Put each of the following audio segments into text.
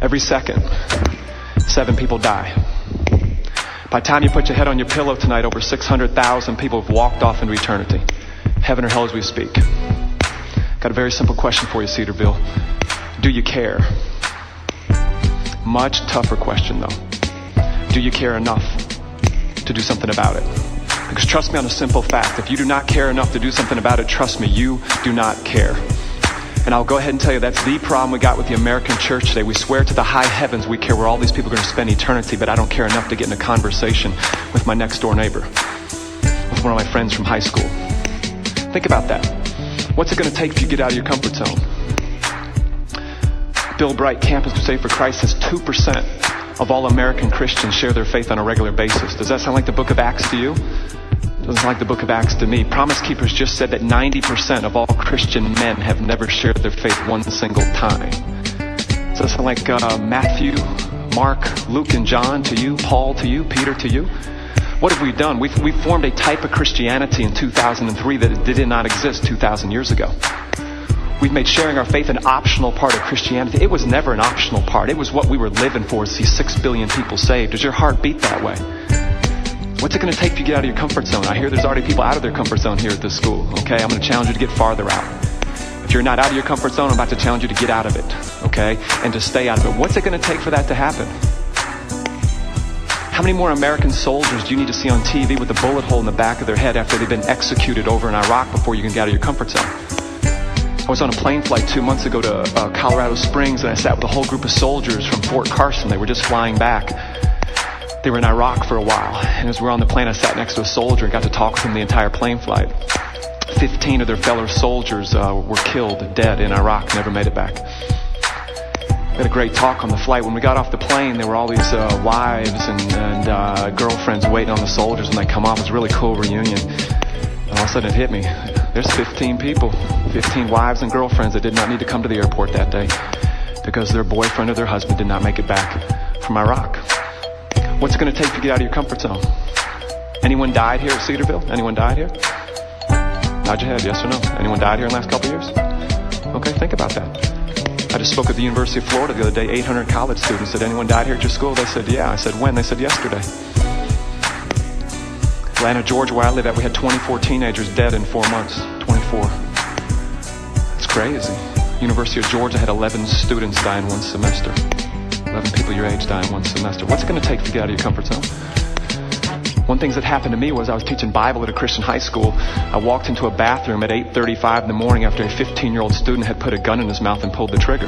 Every second, 7 people die. By the time you put your head on your pillow tonight, over 600,000 people have walked off into eternity. Heaven or hell as we speak. Got a very simple question for you, Cedarville. Do you care? Much tougher question, though. Do you care enough to do something about it? Because trust me on a simple fact. If you do not care enough to do something about it, trust me, you do not care. And I'll go ahead and tell you that's the problem we got with the American church today. We swear to the high heavens we care where all these people are going to spend eternity, but I don't care enough to get in a conversation with my next door neighbor, with one of my friends from high school. Think about that. What's it going to take for you to get out of your comfort zone? Bill Bright, Campus Crusade for Christ, says 2% of all American Christians share their faith on a regular basis. Does that sound like the book of Acts to you? Doesn't sound like the book of Acts to me. Promise Keepers just said that 90% of all Christian men have never shared their faith one single time. Does that sound like Matthew, Mark, Luke, and John to you? Paul to you? Peter to you? What have we done? We formed a type of Christianity in 2003 that did not exist 2,000 years ago. We've made sharing our faith an optional part of Christianity. It was never an optional part. It was what we were living for, to see 6 billion people saved. Does your heart beat that way? What's it going to take for you to get out of your comfort zone? I hear there's already people out of their comfort zone here at this school. Okay, I'm going to challenge you to get farther out. If you're not out of your comfort zone, I'm about to challenge you to get out of it. Okay, and to stay out of it. What's it going to take for that to happen? How many more American soldiers do you need to see on TV with a bullet hole in the back of their head after they've been executed over in Iraq before you can get out of your comfort zone? I was on a plane flight 2 months ago to Colorado Springs, and I sat with a whole group of soldiers from Fort Carson. They were just flying back. They were in Iraq for a while, and as we were on the plane, I sat next to a soldier and got to talk with him the entire plane flight. 15 of their fellow soldiers were killed, dead in Iraq, never made it back. We had a great talk on the flight. When we got off the plane, there were all these wives and girlfriends waiting on the soldiers when they come off. It was a really cool reunion. And all of a sudden it hit me. There's 15 people, 15 wives and girlfriends that did not need to come to the airport that day because their boyfriend or their husband did not make it back from Iraq. What's it going to take to get out of your comfort zone? Anyone died here at Cedarville? Anyone died here? Nod your head, yes or no. Anyone died here in the last couple of years? Okay, think about that. I just spoke at the University of Florida the other day. 800 college students. Said, anyone died here at your school? They said, yeah. I said, when? They said, yesterday. Atlanta, Georgia, where I live at, we had 24 teenagers dead in 4 months. 24. That's crazy. University of Georgia had 11 students die in one semester. 11 people your age die in one semester. What's it going to take to get out of your comfort zone? One thing that happened to me was I was teaching Bible at a Christian high school. I walked into a bathroom at 8:35 in the morning after a 15-year-old student had put a gun in his mouth and pulled the trigger.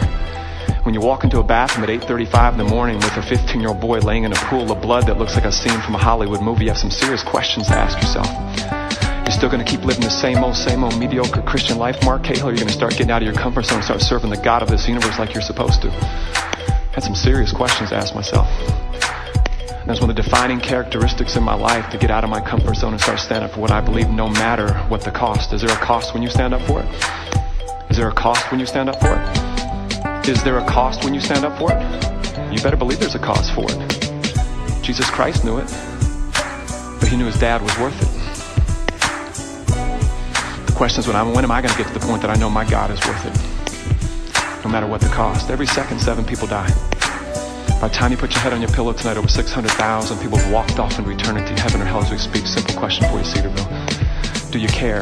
When you walk into a bathroom at 8:35 in the morning with a 15-year-old boy laying in a pool of blood that looks like a scene from a Hollywood movie, you have some serious questions to ask yourself. You're still going to keep living the same old mediocre Christian life, Mark Cahill, or you're going to start getting out of your comfort zone and start serving the God of this universe like you're supposed to? I had some serious questions to ask myself. And that's one of the defining characteristics in my life, to get out of my comfort zone and start standing up for what I believe, no matter what the cost. Is there a cost when you stand up for it? Is there a cost when you stand up for it? Is there a cost when you stand up for it? You better believe there's a cost for it. Jesus Christ knew it, but he knew his dad was worth it. The question is, when am I going to get to the point that I know my God is worth it? No matter what the cost. Every second, 7 people die. By the time you put your head on your pillow tonight, over 600,000 people have walked off into eternity, heaven or hell as we speak. Simple question for you, Cedarville. Do you care?